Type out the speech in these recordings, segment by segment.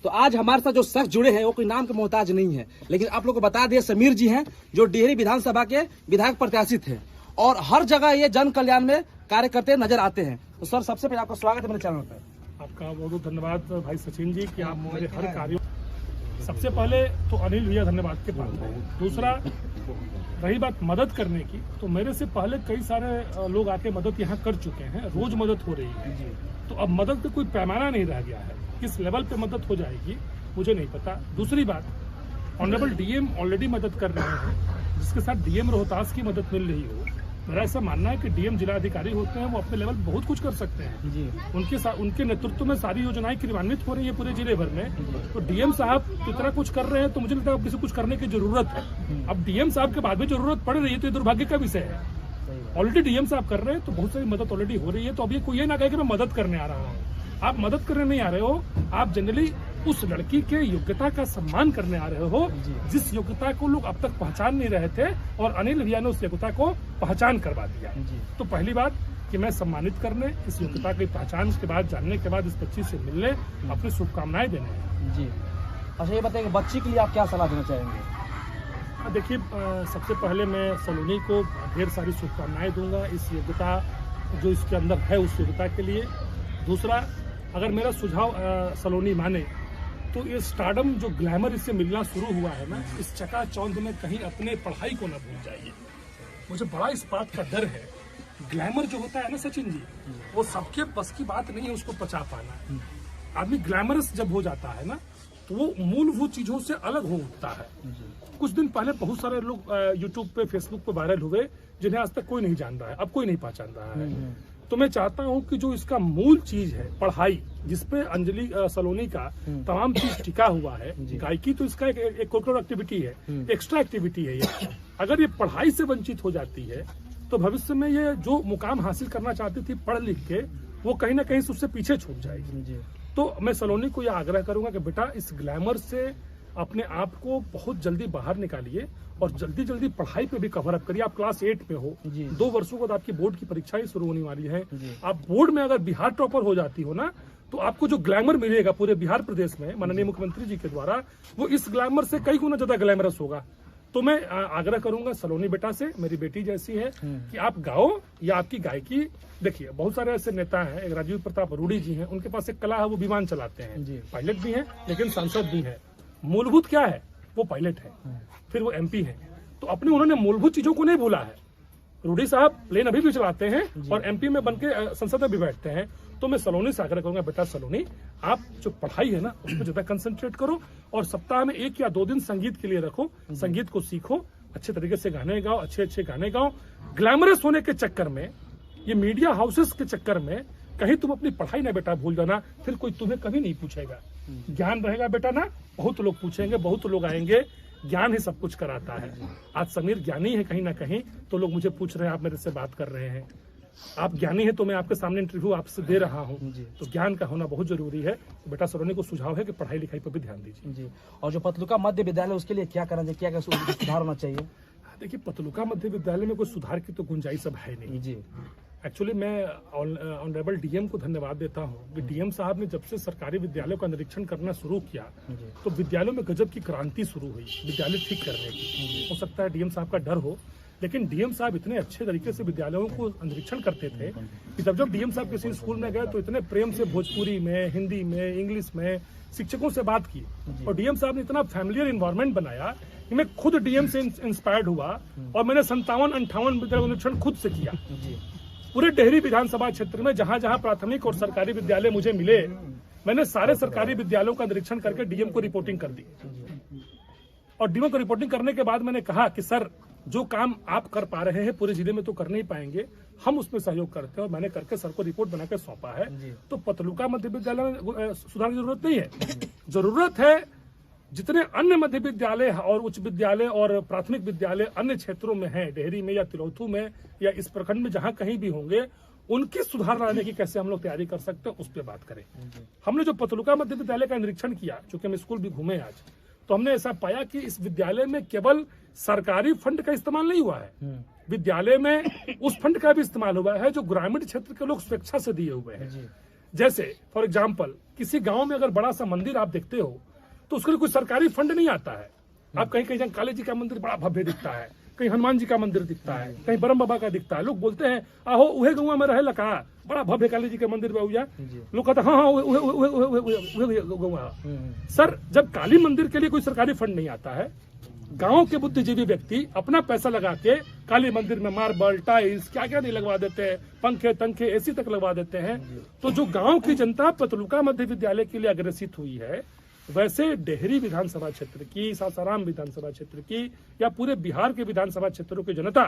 तो आज हमारे साथ जो शख्स जुड़े हैं वो कोई नाम के मोहताज नहीं है, लेकिन आप लोग को बता दिए समीर जी हैं जो डेहरी विधानसभा के विधायक प्रत्याशी थे और हर जगह ये जन कल्याण में कार्य करते नजर आते हैं। तो सर सबसे पहले आपका स्वागत है मेरे चैनल पर। आपका बहुत बहुत धन्यवाद भाई सचिन जी कि आप मेरे हर कार्यों, सबसे पहले तो अनिल भैया धन्यवाद के पात्र हैं। दूसरा रही बात मदद करने की, तो मेरे से पहले कई सारे लोग आके मदद यहाँ कर चुके हैं, रोज मदद हो रही है। तो अब मदद का कोई पैमाना नहीं रह गया है, किस लेवल पे मदद हो जाएगी मुझे नहीं पता। दूसरी बात, ऑनरेबल डीएम ऑलरेडी मदद कर रहे हैं, जिसके साथ डीएम रोहतास की मदद मिल रही हो। मेरा ऐसा मानना है कि डीएम जिला अधिकारी होते हैं, वो अपने लेवल बहुत कुछ कर सकते हैं जी। उनके नेतृत्व में सारी योजनाएं क्रियान्वित हो रही है पूरे जिले भर में। तो डीएम साहब इतना कुछ कर रहे हैं तो मुझे लगता है किसी कुछ करने की जरूरत है। अब डीएम साहब के बाद में जरूरत पड़ रही है तो ये दुर्भाग्य का विषय है। ऑलरेडी डीएम साहब कर रहे हैं तो बहुत सारी मदद ऑलरेडी हो रही है। तो अब ये कोई ये ना कहे कि मैं मदद करने आ रहा हूँ। आप मदद करने नहीं आ रहे हो, आप जनरली उस लड़की के योग्यता का सम्मान करने आ रहे हो जिस योग्यता को लोग अब तक पहचान नहीं रहे थे, और अनिल भैया ने उस योग्यता को पहचान करवा दिया। तो पहली बात कि मैं सम्मानित करने, इस योग्यता की पहचान के बाद, जानने के बाद इस बच्ची से मिलने, अपनी शुभकामनाएं देने जी। अच्छा ये बताइए बच्ची के लिए आप क्या सलाह देना चाहेंगे? देखिए, सबसे पहले मैं सलोनी को ढेर सारी शुभकामनाएं दूंगा इस योग्यता जो इसके अंदर है उस योग्यता के लिए। दूसरा, अगर मेरा सुझाव सलोनी माने तो ये स्टारडम जो ग्लैमर इससे मिलना शुरू हुआ है ना, इस चकाचौंध में कहीं अपने पढ़ाई को ना भूल जाइए। मुझे बड़ा इस बात का डर है। ग्लैमर जो होता है ना सचिन जी, वो सबके बस की बात नहीं है उसको पचा पाना। आदमी ग्लैमरस जब हो जाता है ना तो वो मूलभूत चीजों से अलग हो उठता है। कुछ दिन पहले बहुत सारे लोग यूट्यूब पे, फेसबुक पे वायरल हुए जिन्हें आज तक कोई नहीं जान रहा है, अब कोई नहीं पहचान रहा है। तो मैं चाहता हूं कि जो इसका मूल चीज है पढ़ाई, जिसपे अंजलि सलोनी का तमाम चीज टिका हुआ है, गायकी तो इसका एक कोरिकुलर एक्टिविटी है, एक्स्ट्रा एक्टिविटी है ये। अगर ये पढ़ाई से वंचित हो जाती है तो भविष्य में ये जो मुकाम हासिल करना चाहती थी पढ़ लिख के, वो कहीं ना कहीं उससे पीछे छूट जाएगी। तो मैं सलोनी को यह आग्रह करूंगा कि बेटा इस ग्लैमर से अपने आप को बहुत जल्दी बाहर निकालिए और जल्दी जल्दी पढ़ाई पे भी कवर अप करिए। आप क्लास 8 पे हो, 2 वर्षों बाद आपकी बोर्ड की परीक्षाएं शुरू होने वाली है। आप बोर्ड में अगर बिहार टॉपर हो जाती हो ना, तो आपको जो ग्लैमर मिलेगा पूरे बिहार प्रदेश में माननीय मुख्यमंत्री जी के द्वारा, वो इस ग्लैमर से कई गुना ज्यादा ग्लैमरस होगा। तो मैं आग्रह करूंगा सलोनी बेटा से, मेरी बेटी जैसी है, कि आप गाओ या आपकी गायकी। देखिए बहुत सारे ऐसे नेता हैं, एक राजीव प्रताप रूडी जी हैं, उनके पास एक कला है, वो विमान चलाते हैं, पायलट भी हैं लेकिन सांसद भी है। मूलभूत क्या है? वो पायलट है, फिर वो एमपी है। तो अपने उन्होंने मूलभूत चीजों को नहीं भूला है। रूडी साहब प्लेन अभी भी चलाते हैं और एमपी में बनके संसद में भी बैठते हैं। तो मैं सलोनी से आग्रह करूंगा, बेटा सलोनी आप जो पढ़ाई है ना उस पर ज्यादा कंसंट्रेट करो और सप्ताह में 1 या 2 दिन संगीत के लिए रखो। संगीत को सीखो, अच्छे तरीके से गाने गाओ, अच्छे गाने गाओ। ग्लैमरस होने के चक्कर में, ये मीडिया हाउसेस के चक्कर में कहीं तुम अपनी पढ़ाई ना बेटा भूल जाना, फिर कोई तुम्हें कभी नहीं पूछेगा। ज्ञान रहेगा बेटा ना, बहुत लोग पूछेंगे, बहुत लोग आएंगे। ज्ञान ही सब कुछ कराता है। आज समीर ज्ञानी है कहीं ना कहीं, तो लोग मुझे पूछ रहे हैं, आप मेरे से बात कर रहे हैं। आप ज्ञानी है तो मैं आपके सामने इंटरव्यू आपसे दे रहा हूँ, तो ज्ञान का होना बहुत जरूरी है। तो बेटा सलोनी को सुझाव है कि पढ़ाई लिखाई पर भी ध्यान दीजिए जी। और जो पतलुका मध्य विद्यालय उसके लिए क्या करना चाहिए, क्या सुधार होना चाहिए? देखिए पतलुका मध्य विद्यालय में कोई सुधार की तो गुंजाइश अब है नहीं जी। एक्चुअली मैं ऑनरेबल डीएम को धन्यवाद देता हूँ कि डीएम साहब ने जब से सरकारी विद्यालयों का निरीक्षण करना शुरू किया तो विद्यालयों में गजब की क्रांति शुरू हुई विद्यालय ठीक करने की। हो सकता है डीएम साहब का डर हो, लेकिन डीएम साहब इतने अच्छे तरीके से विद्यालयों को निरीक्षण करते थे कि जब डीएम साहब किसी स्कूल में गए तो इतने प्रेम से भोजपुरी में, हिंदी में, इंग्लिश में शिक्षकों से बात की। और डीएम साहब ने इतना फैमिलियर इन्वायरमेंट बनाया कि मैं खुद डीएम से इंस्पायर्ड हुआ और मैंने 57-58 विद्यालयों का निरीक्षण खुद से किया। पूरे डेहरी विधानसभा क्षेत्र में जहां जहां प्राथमिक और सरकारी विद्यालय मुझे मिले, मैंने सारे सरकारी विद्यालयों का निरीक्षण करके डीएम को रिपोर्टिंग कर दी। और डीएम को रिपोर्टिंग करने के बाद मैंने कहा कि सर जो काम आप कर पा रहे हैं पूरे जिले में तो कर नहीं पाएंगे, हम उसमें सहयोग करते हैं। और मैंने करके सर को रिपोर्ट बनाकर सौंपा है। तो पतलुका मध्य विद्यालय में सुधार की जरूरत नहीं है। जरूरत है जितने अन्य मध्य विद्यालय और उच्च विद्यालय और प्राथमिक विद्यालय अन्य क्षेत्रों में हैं, डेहरी में या तिरौथू में या इस प्रखंड में जहां कहीं भी होंगे, उनकी सुधार लाने की कैसे हम लोग तैयारी कर सकते हैं उस पर बात करें। हमने जो पतलुका मध्य विद्यालय का निरीक्षण किया, चूंकि हम स्कूल भी घूमे आज, तो हमने ऐसा पाया कि इस विद्यालय में केवल सरकारी फंड का इस्तेमाल नहीं हुआ है, विद्यालय में उस फंड का भी इस्तेमाल हुआ है जो ग्रामीण क्षेत्र के लोग स्वेच्छा से दिए हुए हैं। जैसे फॉर एग्जाम्पल किसी गांव में अगर बड़ा सा मंदिर आप देखते हो तो उसके लिए कोई सरकारी फंड नहीं आता है। आप कहीं कहीं काली जी का मंदिर बड़ा भव्य दिखता है, कहीं हनुमान जी का मंदिर दिखता है, कहीं ब्रह्म बाबा का दिखता है। लोग बोलते हैं आहो उहे गौवा में रहे लका बड़ा भव्य काली जी के मंदिर में हुआ। लोग कहते हैं हाँ उहे गौवा। सर जब काली मंदिर के लिए कोई सरकारी फंड नहीं आता है, गांव के बुद्धिजीवी व्यक्ति अपना पैसा लगा के काली मंदिर में मार्बल टाइल्स क्या क्या नहीं लगवा देते हैं, पंखे तंखे एसी तक लगवा देते हैं। तो जो गांव की जनता पतलुका मध्य विद्यालय के लिए अग्रसित हुई है, वैसे डेहरी विधानसभा क्षेत्र की, सासाराम विधानसभा क्षेत्र की या पूरे बिहार के विधानसभा क्षेत्रों की जनता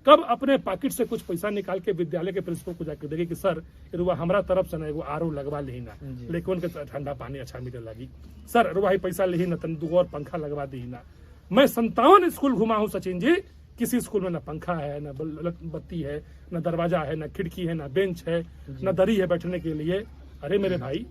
कब अपने पॉकेट से कुछ पैसा निकाल के विद्यालय के प्रिंसिपल को जाकर देगी कि सर रुआ हमारा तरफ से ना एगो आरओ लगवा ली ना, लेकिन के ठंडा पानी अच्छा मिले लगी, सर रुआ ही पैसा ली ना तन 2 और पंखा लगवा दी ना। मैं 57 स्कूल घुमा हूँ सचिन जी, किसी स्कूल में ना पंखा है, ना बत्ती है, ना दरवाजा है, ना खिड़की है, ना बेंच है, ना दरी है बैठने के लिए। अरे मेरे भाई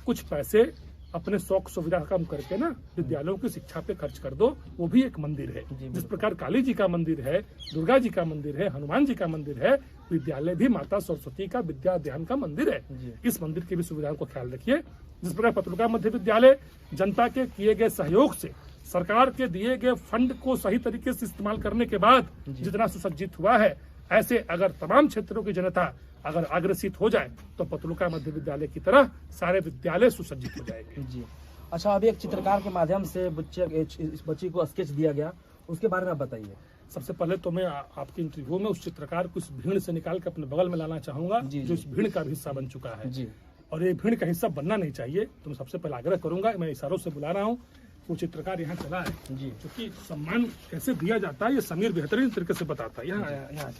कुछ पैसे अपने शौक सुविधा कम करके ना विद्यालयों की शिक्षा पे खर्च कर दो, वो भी एक मंदिर है। जिस प्रकार काली जी का मंदिर है, दुर्गा जी का मंदिर है, हनुमान जी का मंदिर है, विद्यालय भी माता सरस्वती का विद्या ध्यान का मंदिर है। इस मंदिर की भी सुविधाओं को ख्याल रखिए। जिस प्रकार पतलुका मध्य विद्यालय जनता के किए गए सहयोग से, सरकार के दिए गए फंड को सही तरीके से इस्तेमाल करने के बाद जितना सुसज्जित हुआ है, ऐसे अगर तमाम क्षेत्रों की जनता अगर अग्रसित हो जाए तो पतलुका मध्य विद्यालय की तरह सारे विद्यालय सुसज्जित हो जाएंगे। जी अच्छा, अभी एक चित्रकार के माध्यम से इस बच्ची को स्केच दिया गया, उसके बारे में बताइए। सबसे पहले तो मैं आपके इंटरव्यू में उस चित्रकार को इस भीड़ से निकाल के अपने बगल में लाना चाहूंगा जो इस भीड़ का भी हिस्सा बन चुका है जी। और ये भीड़ का हिस्सा बनना नहीं चाहिए। तो मैं सबसे पहले आग्रह करूंगा, मैं इशारों से बुला रहा हूँ, वो चित्रकार यहाँ चला है जी, क्योंकि सम्मान कैसे दिया जाता है ये समीर बेहतरीन तरीके से बताता है। यहाँ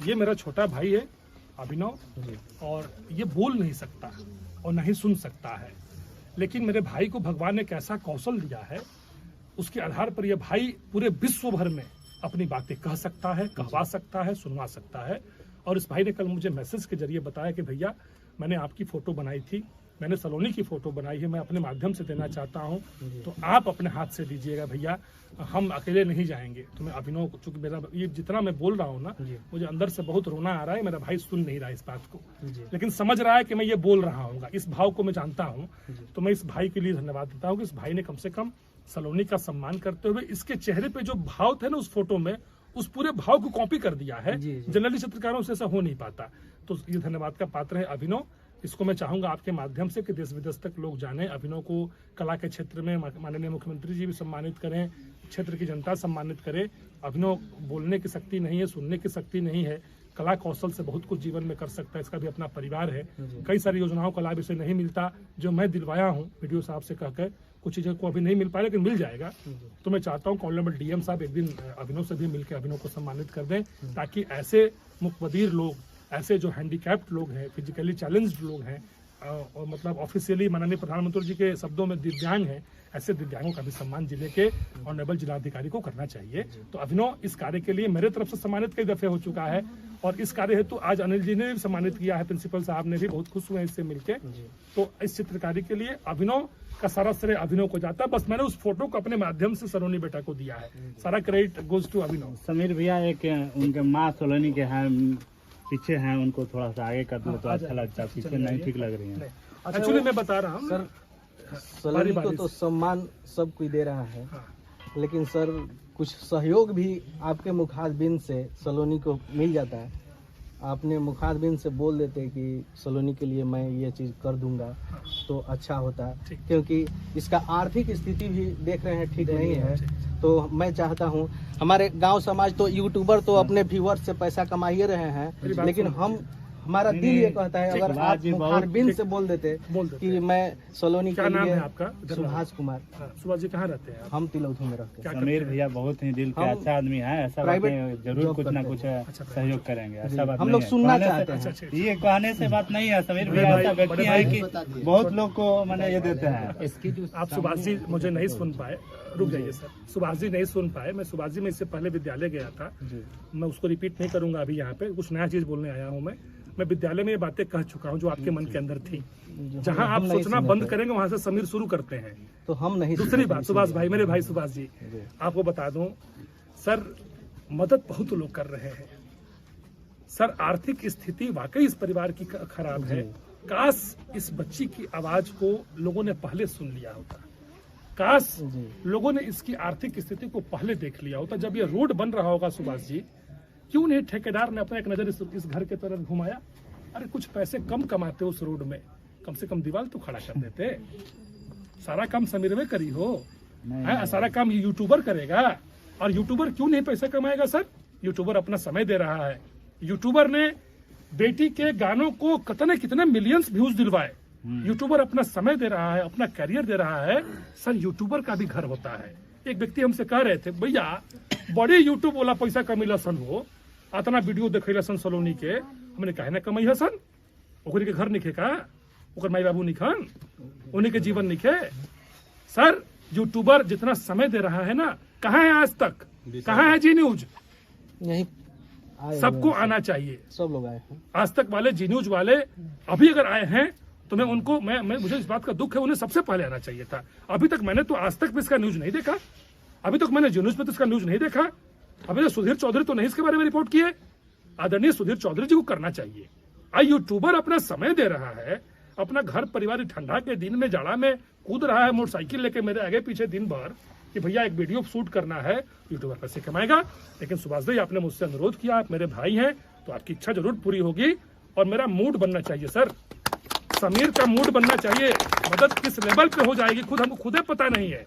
ये मेरा छोटा भाई है अभिनव, और ये बोल नहीं सकता और नहीं सुन सकता है, लेकिन मेरे भाई को भगवान ने कैसा कौशल दिया है, उसके आधार पर यह भाई पूरे विश्व भर में अपनी बातें कह सकता है, कहवा सकता है, सुनवा सकता है। और इस भाई ने कल मुझे मैसेज के जरिए बताया कि भैया मैंने आपकी फोटो बनाई थी, मैंने सलोनी की फोटो बनाई है, मैं अपने माध्यम से देना चाहता हूं, तो आप अपने हाथ से दीजिएगा भैया, हम अकेले नहीं जाएंगे। तो मैं अभिनव, चूंकि मेरा ये जितना मैं बोल रहा हूँ ना, मुझे अंदर से बहुत रोना आ रहा है। मेरा भाई सुन नहीं रहा इस बात को, लेकिन समझ रहा है कि मैं ये बोल रहा हूँ, इस भाव को मैं जानता हूँ। तो मैं इस भाई के लिए धन्यवाद देता हूँ कि इस भाई ने कम से कम सलोनी का सम्मान करते हुए इसके चेहरे पे जो भाव थे ना उस फोटो में, उस पूरे भाव को कॉपी कर दिया है। जनरली चित्रकारों से ऐसा हो नहीं पाता, तो ये धन्यवाद का पात्र है अभिनव। इसको मैं चाहूंगा आपके माध्यम से कि देश विदेश तक लोग जाने। अभिनव को कला के क्षेत्र में माननीय मुख्यमंत्री जी भी सम्मानित करें, क्षेत्र की जनता सम्मानित करे। अभिनव बोलने की शक्ति नहीं है, सुनने की शक्ति नहीं है, कला कौशल से बहुत कुछ जीवन में कर सकता है, इसका भी अपना परिवार है। कई सारी योजनाओं का लाभ इसे नहीं मिलता, जो मैं दिलवाया हूँ वीडियो साहब से कहकर। कुछ चीज़ों को अभी नहीं मिल पाया लेकिन मिल जाएगा। तो मैं चाहता हूँ ऑनरेबल डीएम साहब एक दिन अभिनव से भी मिलकर अभिनव को सम्मानित कर दें, ताकि ऐसे मुकबदीर लोग, ऐसे जो हैंडीकैप्ड लोग हैं, फिजिकली चैलेंज्ड लोग हैं, और मतलब ऑफिशियली माननीय प्रधानमंत्री जी के शब्दों में दिव्यांग हैं, ऐसे दिव्यांगों का भी सम्मान जिले के ऑनरेबल जिलाधिकारी को करना चाहिए। तो अभिनव इस कार्य के लिए मेरे तरफ से सम्मानित कई दफे हो चुका है, और इस कार्य हेतु आज अनिल जी ने भी सम्मानित किया है, प्रिंसिपल साहब ने भी, बहुत खुश हुए इससे मिलकर। तो इस चित्रकारी के लिए अभिनव का सारा श्रेय अभिनव को जाता है। बस मैंने उस फोटो को अपने माध्यम से सलोनी बेटा को दिया है, सारा क्रेडिट गोज टू अभिनव। समीर भैया, एक उनके माँ सलोनी के हैं, पीछे हैं, उनको थोड़ा सा आगे कर दो तो अच्छा लगता है, पीछे नहीं ठीक लग रही है। एक्चुअली मैं बता रहा हूँ सर, सलोनी को तो सम्मान सब कोई दे रहा है, लेकिन सर कुछ सहयोग भी आपके मुखारबिंद से सलोनी को मिल जाता है। आपने मुखारबिंद से बोल देते कि सलोनी के लिए मैं ये चीज़ कर दूंगा तो अच्छा होता है, क्योंकि इसका आर्थिक स्थिति भी देख रहे हैं ठीक नहीं है। तो मैं चाहता हूँ, हमारे गांव समाज तो यूट्यूबर तो अपने व्यूअर्स से पैसा कमा ही रहे हैं, लेकिन हमारा दिल ये कहता है अगर आप मुखारबिंद से बोल देते कि मैं सलोनी के लिए। नाम है आपका? सुभाष कुमार। सुभाष जी कहाँ रहते हैं? हम तिलौथू में रहते हैं। समीर भैया बहुत ही दिल के अच्छा आदमी है, ऐसा बात जरूर कुछ ना कुछ सहयोग करेंगे, ऐसा बात हम लोग सुनना चाहते हैं। ये कहने से बात नहीं है, समीर भैया ऐसा व्यक्ति है कि बहुत लोग को मैंने ये देते हैं। आप सुभाष जी मुझे नहीं सुन पाए, रुक जाइए सर। सुभाष जी नहीं सुन पाए, मैं सुभाष जी में इससे पहले विद्यालय गया था, मैं उसको रिपीट नहीं करूंगा अभी यहाँ पे, कुछ नया चीज बोलने आया हूँ। मैं विद्यालय में ये बातें कह चुका हूँ जो आपके मन के अंदर थी। जहाँ आप सोचना बंद करेंगे वहां से समीर शुरू करते हैं। तो हम नहीं। दूसरी बात, सुभाष भाई, मेरे भाई सुभाष जी, आपको बता दूं सर, मदद बहुत लोग कर रहे हैं सर। आर्थिक स्थिति वाकई इस परिवार की खराब है, काश इस बच्ची की आवाज को लोगों ने पहले सुन लिया होता, काश लोगों ने इसकी आर्थिक स्थिति को पहले देख लिया होता। जब ये रोड बन रहा होगा सुभाष जी, क्यों नहीं ठेकेदार ने अपना एक नजर इस घर की तरफ घुमाया? अरे कुछ पैसे कम कमाते उस रोड में, कम से कम दीवार तो खड़ा कर देते। सारा काम समीर में करी हो, सारा काम यूट्यूबर करेगा। और यूट्यूबर क्यों नहीं पैसे कमाएगा सर? यूट्यूबर अपना समय दे रहा है। यूट्यूबर ने बेटी के गानों को कितने मिलियंस व्यूज दिलवाए। यूट्यूबर अपना समय दे रहा है, अपना करियर दे रहा है। सर यूट्यूबर का भी घर होता है। एक व्यक्ति हमसे कह रहे थे, भैया बड़े यूट्यूब वाला पैसा कमेला सन हो, अतना वीडियो देखेला सन सलोनी के। हमने कहे ना कमाई है सन, ओकरी के घर निखे का, ओकर माई बाबू निखन, उन्हीं के जीवन निखे। सर यूट्यूबर जितना समय दे रहा है ना, कहाँ है आज तक, कहाँ है जी न्यूज? यही सबको आना चाहिए। सब लोग आए हैं, आज तक वाले, जी न्यूज वाले अभी अगर आए हैं तो मैं उनको मुझे इस बात का दुख है, उन्हें सबसे पहले आना चाहिए था। अभी तक मैंने तो आज तक भी इसका न्यूज नहीं देखा, अभी तक मैंने जी न्यूज पे तो इसका न्यूज नहीं देखा। अभी तक सुधीर चौधरी तो नहीं इसके बारे में रिपोर्ट किए। आदरणीय सुधीर चौधरी जी को करना चाहिए। यूट्यूबर अपना समय दे रहा है, अपना घर परिवार ठंडा के दिन में, जाड़ा में कूद रहा है मोटरसाइकिल लेके मेरे आगे पीछे दिन भर कि भैया एक वीडियो शूट करना है। यूट्यूबर पैसे कमाएगा। लेकिन सुभाष भाई आपने मुझसे अनुरोध किया, आप मेरे भाई हैं तो आपकी इच्छा जरूर पूरी होगी। और मेरा मूड बनना चाहिए सर, समीर का मूड बनना चाहिए। मदद किस लेवल पे हो जाएगी खुद हमको खुदे पता नहीं है।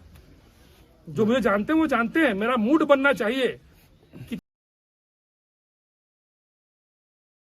जो मुझे जानते हैं वो जानते हैं। मेरा मूड बनना चाहिए कि